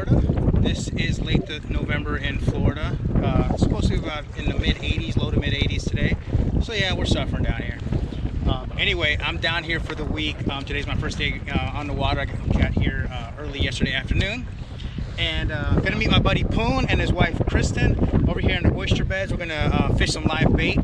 Florida. This is late November in Florida. It's supposed to be about in the mid 80s, low to mid 80s today. So yeah, we're suffering down here. Anyway, I'm down here for the week. Today's my first day on the water. I got here early yesterday afternoon. And gonna meet my buddy Poon and his wife Kristen over here in the oyster beds. We're gonna fish some live bait.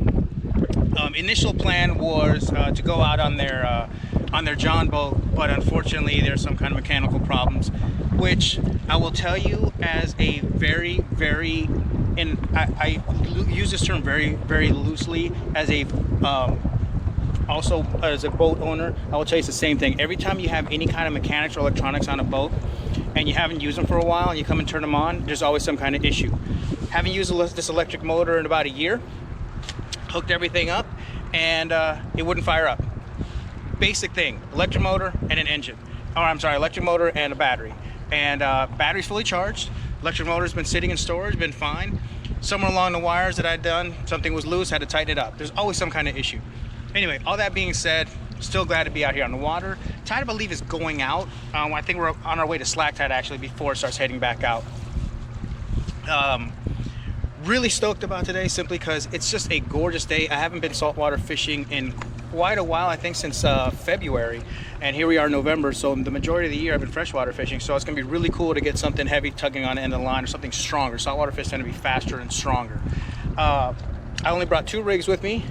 Initial plan was to go out on their John boat, but unfortunately there's some kind of mechanical problems, which I will tell you as a very, and I use this term very, very loosely, as a also as a boat owner, I will tell you it's the same thing. Every time you have any kind of mechanics or electronics on a boat and you haven't used them for a while and you come and turn them on, there's always some kind of issue. Having used this electric motor in about a year, hooked everything up, and it wouldn't fire up. Basic thing, electric motor and an engine. Or I'm sorry, electric motor and a battery. And battery's fully charged. Electric motor's been sitting in storage, been fine. Somewhere along the wires that I'd done, something was loose, had to tighten it up. There's always some kind of issue. Anyway, all that being said, still glad to be out here on the water. Tide, I believe, is going out. I think we're on our way to slack tide actually before it starts heading back out. Really stoked about today simply because it's just a gorgeous day. I haven't been saltwater fishing in quite a while, I think since February, and here we are in November, so the majority of the year I've been freshwater fishing, so it's gonna be really cool to get something heavy tugging on the end of the line or something stronger. Saltwater fish tend to be faster and stronger. I only brought 2 rigs with me.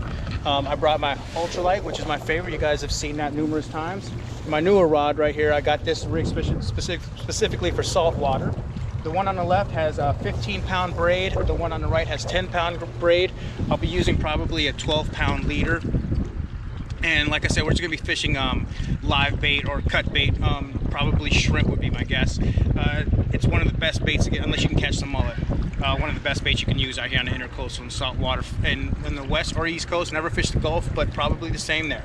I brought my ultralight, which is my favorite. You guys have seen that numerous times. My newer rod right here, I got this rig specifically for saltwater. The one on the left has a 15-pound braid. The one on the right has 10-pound braid. I'll be using probably a 12-pound leader. And like I said, we're just gonna be fishing live bait or cut bait. Probably shrimp would be my guess. It's one of the best baits to get, unless you can catch some mullet. One of the best baits you can use out here on the intercoastal and saltwater in the west or east coast. Never fished the Gulf, but probably the same there.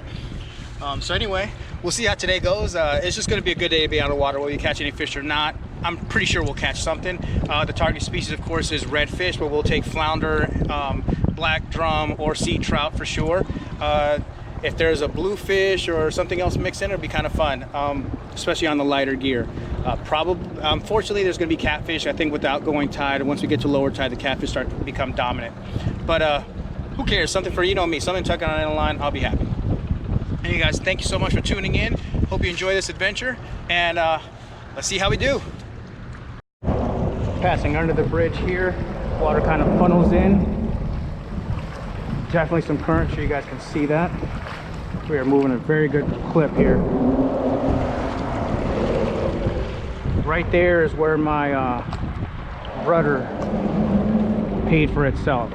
So anyway, we'll see how today goes. It's just gonna be a good day to be on the water, whether you catch any fish or not. I'm pretty sure we'll catch something. The target species, of course, is redfish, but we'll take flounder, black drum, or sea trout for sure. If there's a bluefish or something else mixed in, it'll be kind of fun, especially on the lighter gear. Unfortunately, there's going to be catfish, I think, with the outgoing tide. And once we get to lower tide, the catfish start to become dominant. But who cares? Something for, you know me, something tucking on the line, I'll be happy. Anyway, guys, thank you so much for tuning in. Hope you enjoy this adventure, and let's see how we do. Passing under the bridge here, water kind of funnels in. Definitely some current, so you guys can see that. We are moving a very good clip here. Right there is where my rudder paid for itself.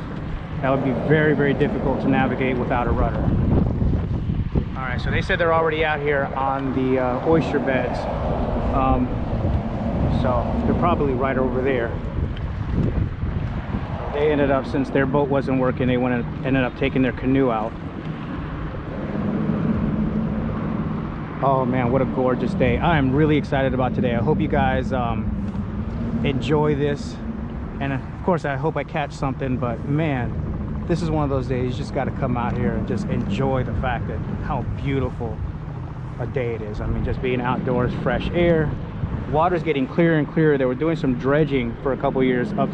That would be very, very difficult to navigate without a rudder. All right, so they said they're already out here on the oyster beds. So they're probably right over there. They ended up, since their boat wasn't working, they ended up taking their canoe out. Oh man, what a gorgeous day. I am really excited about today. I hope you guys enjoy this, and of course I hope I catch something, but man, this is one of those days you just got to come out here and just enjoy the fact that how beautiful a day it is. I mean, just being outdoors, fresh air, water's getting clearer and clearer. They were doing some dredging for a couple years up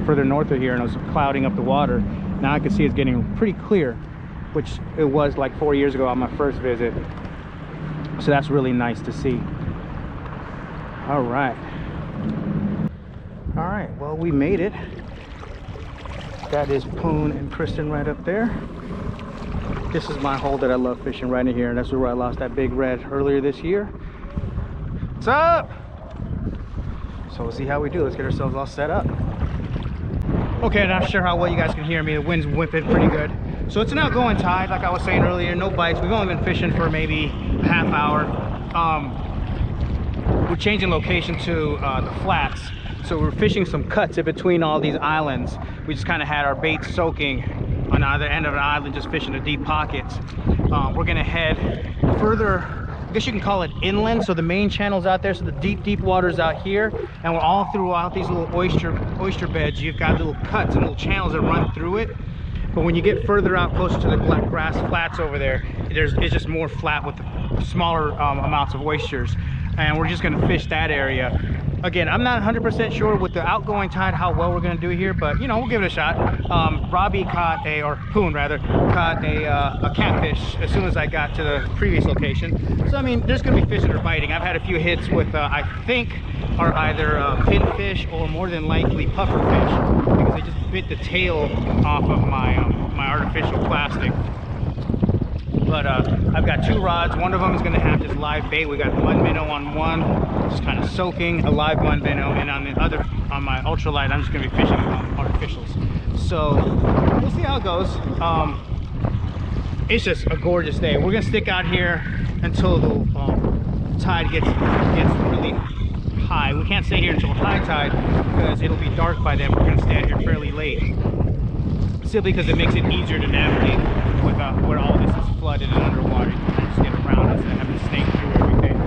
further north of here, and it was clouding up the water. Now I can see it's getting pretty clear, which it was like 4 years ago on my first visit. So that's really nice to see. All right, well, we made it. That is Poon and Kristen right up there. This is my hole that I love fishing, right in here, and that's where I lost that big red earlier this year. What's up? So we'll see how we do. Let's get ourselves all set up. Okay, not sure how well you guys can hear me. The wind's whipping pretty good. So it's an outgoing tide, like I was saying earlier, no bites. We've only been fishing for maybe a half hour. We're changing location to the flats. So we're fishing some cuts in between all these islands. We just kind of had our bait soaking on either end of an island, just fishing the deep pockets. We're gonna head further, I guess you can call it inland. So the main channel's out there, so the deep water's out here, and we're all throughout these little oyster beds. You've got little cuts and little channels that run through it. But when you get further out closer to the grass flats over there, it's just more flat with smaller amounts of oysters. And we're just gonna fish that area. Again, I'm not 100% sure with the outgoing tide how well we're gonna do here, but you know, we'll give it a shot. Robbie caught or Poon rather, caught a catfish as soon as I got to the previous location. So I mean, there's gonna be fish that are biting. I've had a few hits with I think are either pinfish or more than likely puffer fish, because they just bit the tail off of my my artificial plastic. But I've got 2 rods. One of them is going to have just live bait. We got mud minnow on one, just kind of soaking a live mud minnow, and on the other, on my ultralight, I'm just going to be fishing artificials. So we'll see how it goes. It's just a gorgeous day. We're going to stick out here until the tide gets really high. We can't stay here until high tide because it'll be dark by then. We're going to stay out here fairly late, simply because it makes it easier to navigate with where all this is flooded and underwater. You can just get around us and have to snake through everything.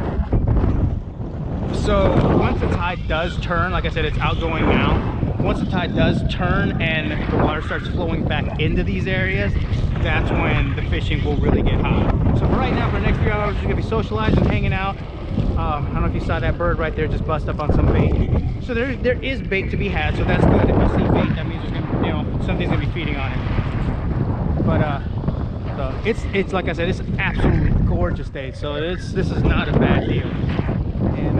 So once the tide does turn, like I said, it's outgoing now. Once the tide does turn and the water starts flowing back into these areas, that's when the fishing will really get hot. So for right now, for the next 3 hours, we're gonna be socializing, hanging out. I don't know if you saw that bird right there just bust up on some bait. So there is bait to be had, so that's good. If you see bait, that means there's gonna, you know, something's gonna be feeding on it. But so it's like I said, it's an absolutely gorgeous day. So this is not a bad deal. And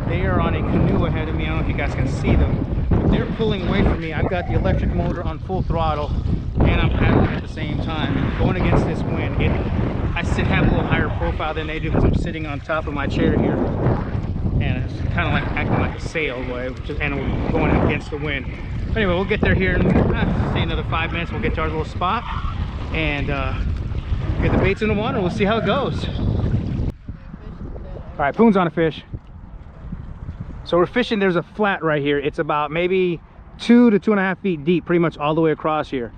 they are on a canoe ahead of me. I don't know if you guys can see them, but they're pulling away from me. I've got the electric motor on full throttle, and I'm paddling at the same time. And going against this wind, I have a little higher profile than they do because I'm sitting on top of my chair here, and it's kind of like acting like a sail wave, and we're going against the wind. But anyway, we'll get there here in say another 5 minutes. We'll get to our little spot and get the baits in the water. We'll see how it goes. All right, Poon's on a fish. So we're fishing. There's a flat right here. It's about maybe 2 to 2.5 feet deep, pretty much all the way across here,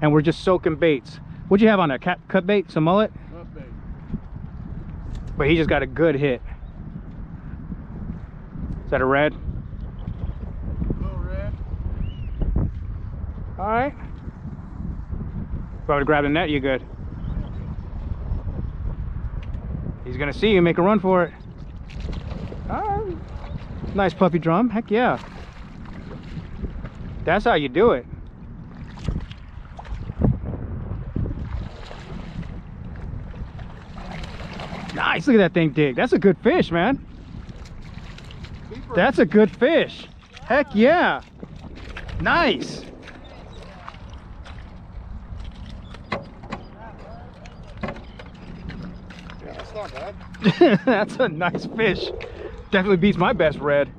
and we're just soaking baits. What'd you have on that? Cut bait? Some mullet? Cut bait. But he just got a good hit. Is that a red? A little red. All right. If I would grab the net, you good. He's gonna see you, make a run for it. All right. Nice puffy drum, heck yeah. That's how you do it. Nice, look at that thing dig. That's a good fish, man. That's a good fish. Heck yeah. Nice. Yeah, that's not bad. That's a nice fish. Definitely beats my best red.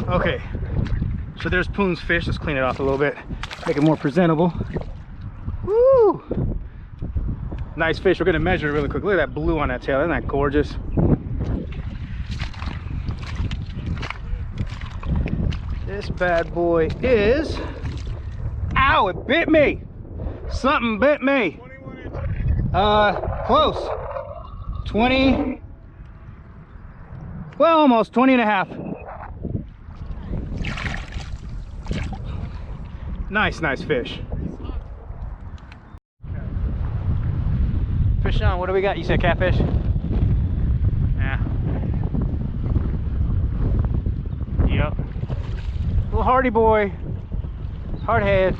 Okay, so there's Poon's fish. Let's clean it off a little bit, make it more presentable. Woo! Nice fish. We're gonna measure it really quick. Look at that blue on that tail. Isn't that gorgeous? This bad boy is... Ow, it bit me! Something bit me. 21 inches. Close. 20... Well, almost 20 and a half. Nice fish. Fish on, what do we got? You said catfish? Yeah. Yep. Little hardy boy. Hard head.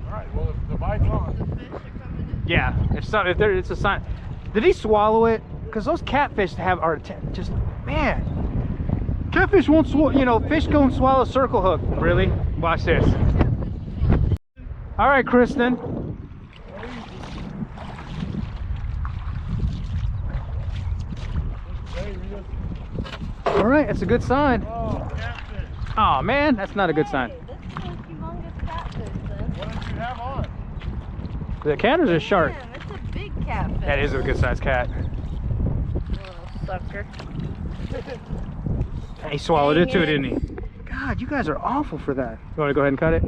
Alright, well, if the bite's on. Yeah, if it's a sign. Did he swallow it? Because those catfish are just, man. Catfish won't swallow, you know, fish don't swallow circle hook. Really? Watch this. All right, Kristen. All right, that's a good sign. Oh, catfish. Oh man, that's not a good sign. This is a humongous catfish, then. What did you have on? The cat or the shark? Damn, it's a big catfish. That is a good sized cat. Little sucker. He swallowed it Dang too, it. didn't he? God, you guys are awful for that. You want to go ahead and cut it?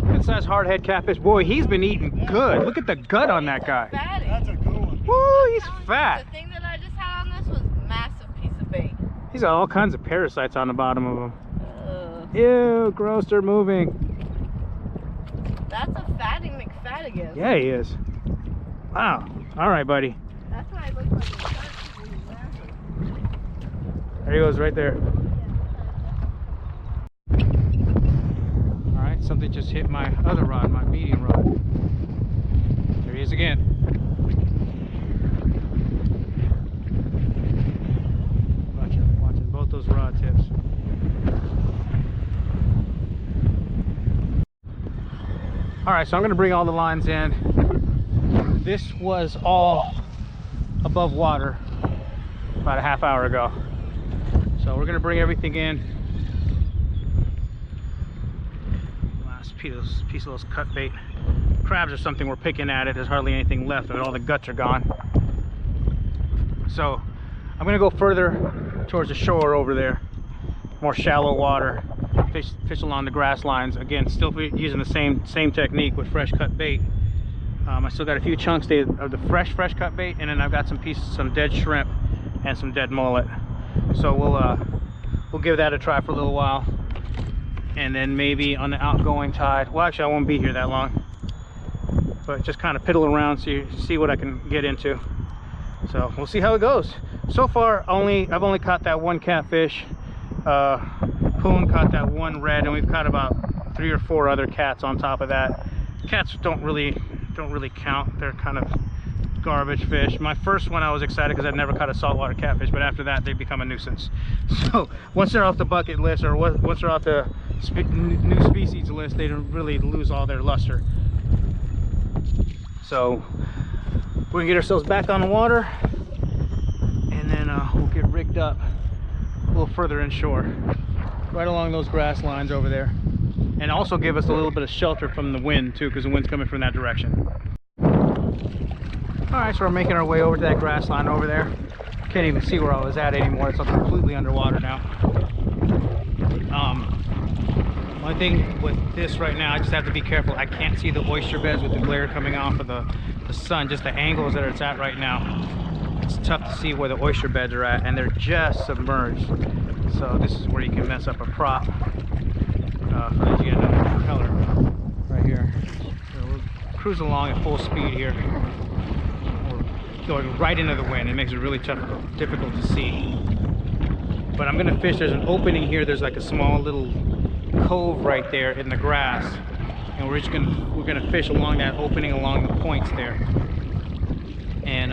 Good sized hardhead catfish. Boy, he's been eating good. Look at the gut on that guy. Fatty. That's a good one. Woo, he's I'm telling you, fat. The thing that I just had on this was a massive piece of bait. He's got all kinds of parasites on the bottom of him. Ugh. Ew, gross, they're moving. That's a fatty McFattigan. Yeah, he is. Wow. All right, buddy. That's why it looks like a shark. 'Cause he's massive. There he goes, right there. All right, something just hit my other rod, my medium rod. There he is again. Watching both those rod tips. All right, so I'm gonna bring all the lines in. This was all above water about a half hour ago. So we're gonna bring everything in. Last piece of those cut bait. Crabs or something we're picking at it. There's hardly anything left of it. All the guts are gone. So I'm gonna go further towards the shore over there. More shallow water. Fish along the grass lines. Again, still using the same technique with fresh cut bait. I still got a few chunks of the fresh cut bait, and then I've got some dead shrimp and some dead mullet. So we'll give that a try for a little while, and then maybe on the outgoing tide. Well, actually, I won't be here that long, but just kind of piddle around, see what I can get into. So we'll see how it goes. So far, I've only caught that one catfish. Poon caught that one red, and we've caught about 3 or 4 other cats on top of that. Cats don't really count. They're kind of garbage fish. My first one I was excited because I'd never caught a saltwater catfish, but after that they become a nuisance. So once they're off the bucket list, or once they're off the new species list, they don't really lose all their luster. So we can get ourselves back on the water, and then we'll get rigged up a little further inshore, right along those grass lines over there, and also give us a little bit of shelter from the wind too, because the wind's coming from that direction. All right, so we're making our way over to that grass line over there. Can't even see where I was at anymore. It's completely underwater now. One thing with this right now, I just have to be careful. I can't see the oyster beds with the glare coming off of the sun, just the angles that it's at right now. It's tough to see where the oyster beds are at, and they're just submerged. So this is where you can mess up a prop. For those you get another propeller right here. So we're cruising along at full speed here. We're going right into the wind. It makes it really difficult to see. But I'm gonna fish. There's an opening here. There's like a small little cove right there in the grass, and we're gonna fish along that opening, along the points there, and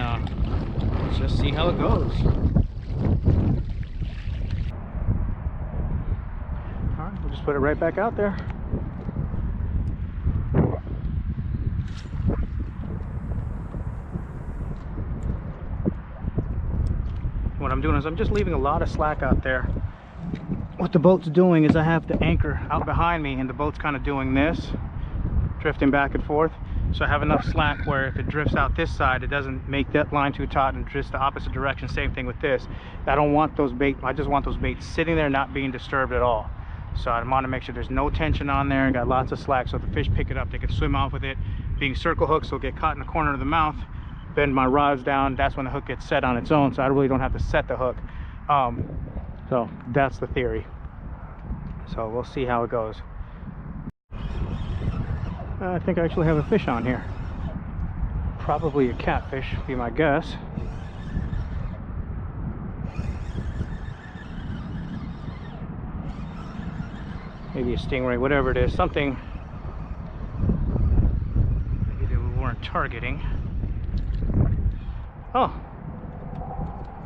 let's just see how it goes. All right, we'll just put it right back out there. What I'm doing is I'm just leaving a lot of slack out there. What the boat's doing is I have the anchor out behind me, and the boat's kind of doing this, drifting back and forth. So I have enough slack where if it drifts out this side, it doesn't make that line too taut and drifts the opposite direction. Same thing with this. I don't want those bait, I just want those baits sitting there, not being disturbed at all. So I want to make sure there's no tension on there and got lots of slack, so if the fish pick it up, they can swim off with it. Being circle hooked, so it'll get caught in the corner of the mouth, bend my rods down, that's when the hook gets set on its own, so I really don't have to set the hook. So that's the theory. So we'll see how it goes. I think I actually have a fish on here. Probably a catfish, would be my guess. Maybe a stingray, whatever it is, something maybe that we weren't targeting. Oh,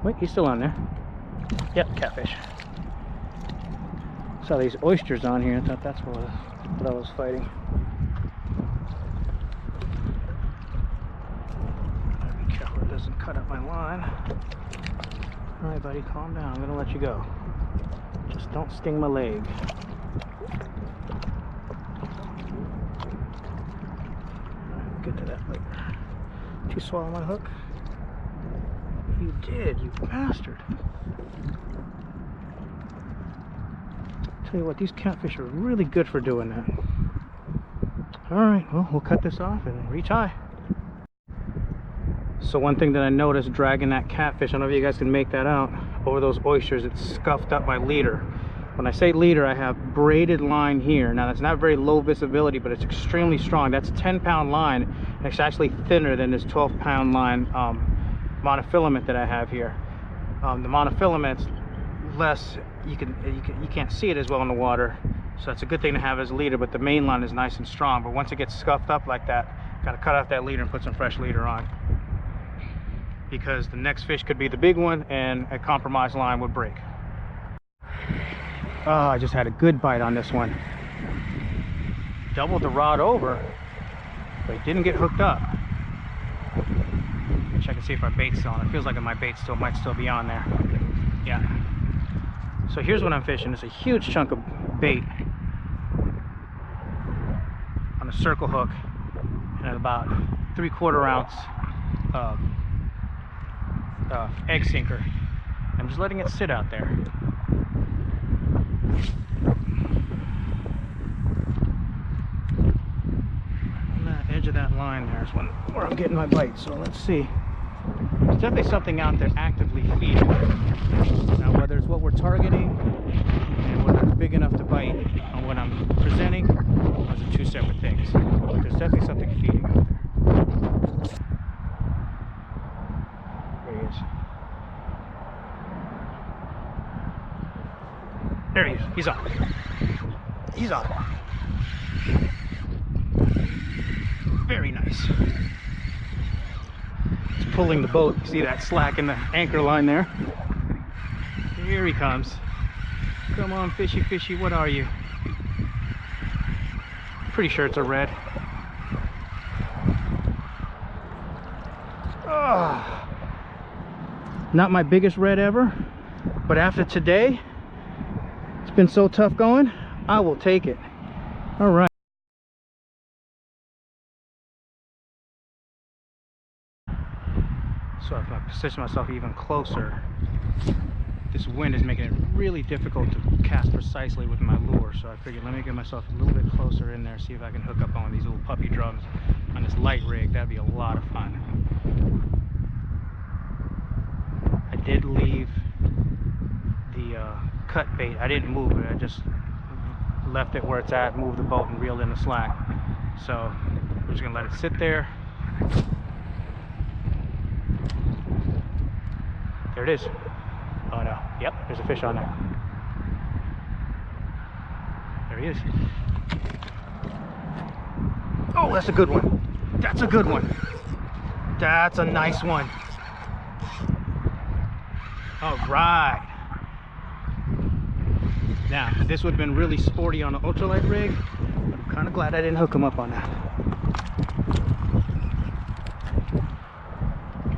wait, he's still on there. Yep, catfish. Saw these oysters on here. I thought that's what I was fighting. Be careful it doesn't cut up my line. All right, buddy, calm down. I'm gonna let you go. Just don't sting my leg. We'll get to that later. Did you swallow my hook? You did, you bastard. Tell you what, these catfish are really good for doing that. Alright, well, we'll cut this off and retie. So one thing that I noticed dragging that catfish, I don't know if you guys can make that out, over those oysters, it's scuffed up my leader. When I say leader, I have braided line here. Now that's not very low visibility, but it's extremely strong. That's a 10-pound line, and it's actually thinner than this 12-pound line monofilament that I have here. The monofilament's less, you can't see it as well in the water. So it's a good thing to have as a leader, but the main line is nice and strong. But once it gets scuffed up like that, gotta cut off that leader and put some fresh leader on. Because the next fish could be the big one and a compromised line would break. Oh, I just had a good bite on this one. Doubled the rod over, but it didn't get hooked up. Check and see if our bait's still on. It feels like my bait might still be on there. Yeah. So here's what I'm fishing. It's a huge chunk of bait on a circle hook and about 3/4 ounce egg sinker. I'm just letting it sit out there. On the edge of that line there is where I'm getting my bite. So let's see. There's definitely something out there actively feeding. Now whether it's what we're targeting and whether it's big enough to bite on what I'm presenting, those are two separate things. But there's definitely something feeding out there. There he is. There he is. He's on. He's on. Very nice. It's pulling the boat. You see that slack in the anchor line there? Here he comes. Come on, fishy, fishy, what are you? Pretty sure it's a red. Oh, not my biggest red ever, but after today, it's been so tough going, I will take it. All right. So if I position myself even closer, this wind is making it really difficult to cast precisely with my lure. So I figured let me get myself a little bit closer in there, see if I can hook up on these little puppy drums on this light rig. That'd be a lot of fun. I did leave the cut bait. I didn't move it. I just left it where it's at, moved the boat and reeled in the slack. So we're just gonna let it sit there. There it is. Oh no. Yep, there's a fish on there. There he is. Oh, that's a good one. That's a good one. That's a nice one. All right. Now, this would have been really sporty on an ultralight rig, but I'm kind of glad I didn't hook him up on that.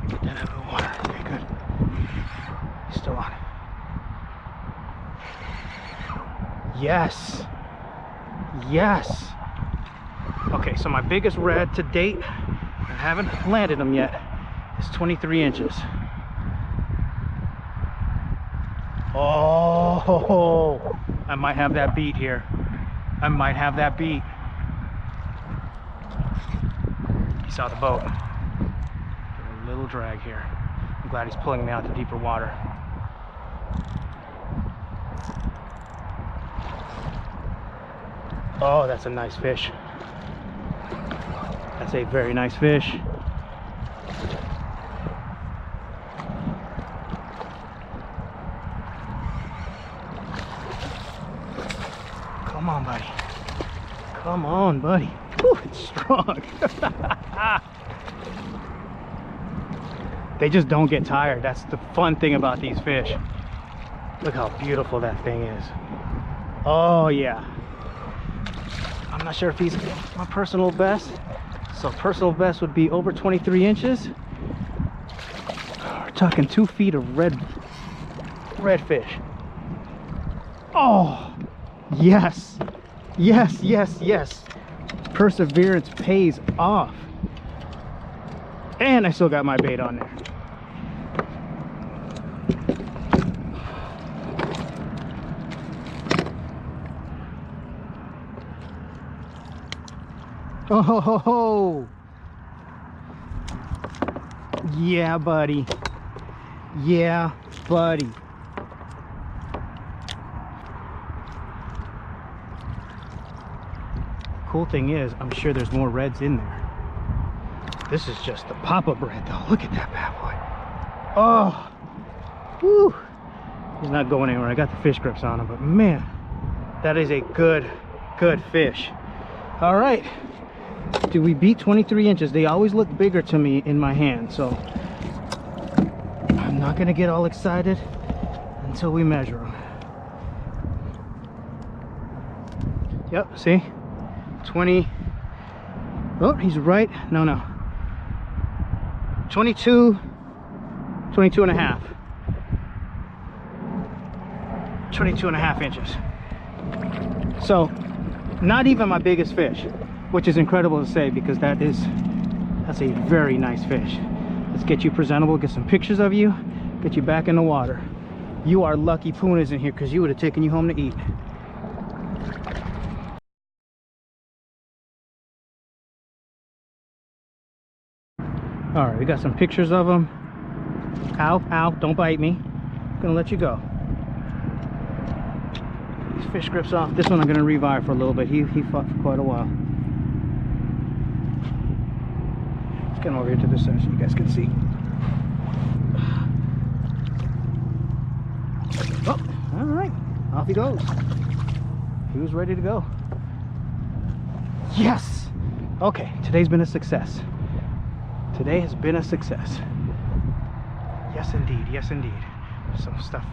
Get that out of the water. Very good. He's still on. Yes. Yes. Okay, so my biggest red to date, I haven't landed them yet, is 23 inches. Oh, I might have that beat here. I might have that beat. He saw the boat. Getting a little drag here. I'm glad he's pulling me out to deeper water. Oh, that's a nice fish. That's a very nice fish. Come on, buddy. Come on, buddy. Whew, it's strong. They just don't get tired. That's the fun thing about these fish. Look how beautiful that thing is. Oh, yeah. I'm not sure if he's my personal best. So personal best would be over 23 inches. We're talking 2 feet of red fish. Oh, yes. Yes, yes, yes. Perseverance pays off. And I still got my bait on there. Oh ho ho ho! Yeah, buddy. Yeah, buddy. Cool thing is, I'm sure there's more reds in there. This is just the pop-up red though. Look at that bad boy. Oh, whew. He's not going anywhere. I got the fish grips on him, but man, that is a good fish. All right, did we beat 23 inches? They always look bigger to me in my hand, so I'm not gonna get all excited until we measure them. Yep, see, 20. Oh, he's right. No, 22 and a half. 22 and a half inches. So not even my biggest fish, which is incredible to say because that's a very nice fish. Let's get you presentable, get some pictures of you, get you back in the water. You are lucky Poon is in here because you would have taken you home to eat. All right, we got some pictures of him. Ow, don't bite me. I'm gonna let you go. These fish grips off. This one I'm gonna revive for a little bit. He fought for quite a while. Let's get him over here to this side so you guys can see. Oh, all right, off he goes. He was ready to go. Yes! Okay, today's been a success. Today has been a success. Yes indeed, yes indeed. There's some stuff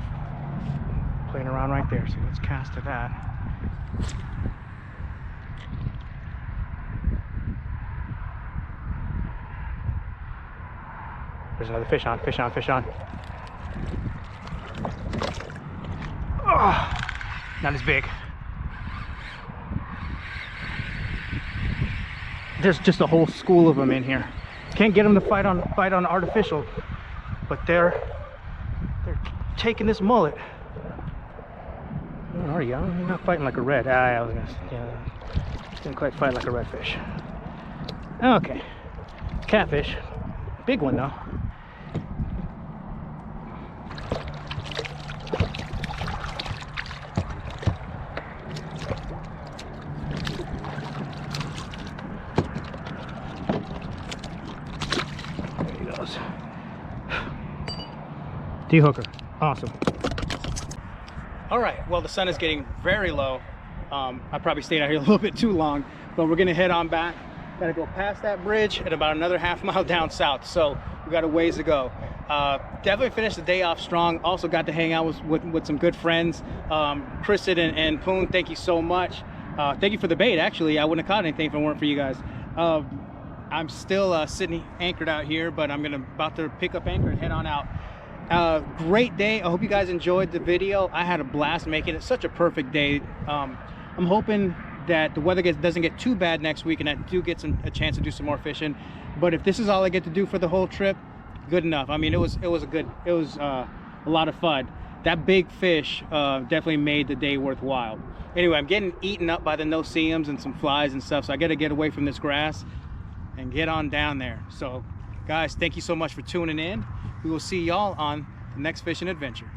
playing around right there, so let's cast to that. There's another fish on, fish on, fish on. Oh, not as big. There's just a whole school of them in here. Can't get them to fight on artificial, but they're taking this mullet. Where are you? You're not fighting like a red. I was gonna, yeah, didn't quite fight like a redfish. Okay, catfish, big one though. D-hooker, awesome. All right, well, the sun is getting very low. I probably stayed out here a little bit too long, but we're gonna head on back. Gotta go past that bridge and about another half mile down south, so we got a ways to go. Definitely finished the day off strong. Also got to hang out with some good friends. Kristen and Poon, thank you so much. Thank you for the bait, actually. I wouldn't have caught anything if it weren't for you guys. I'm still sitting anchored out here, but I'm about to pick up anchor and head on out. Great day. I hope you guys enjoyed the video. I had a blast making it. Such a perfect day. I'm hoping that the weather doesn't get too bad next week and I do get a chance to do some more fishing. But if this is all I get to do for the whole trip, good enough. I mean, it was a lot of fun. That big fish definitely made the day worthwhile. Anyway, I'm getting eaten up by the no-see-ums and some flies and stuff, so I got to get away from this grass and get on down there. So guys, thank you so much for tuning in. We will see y'all on the next fishing adventure.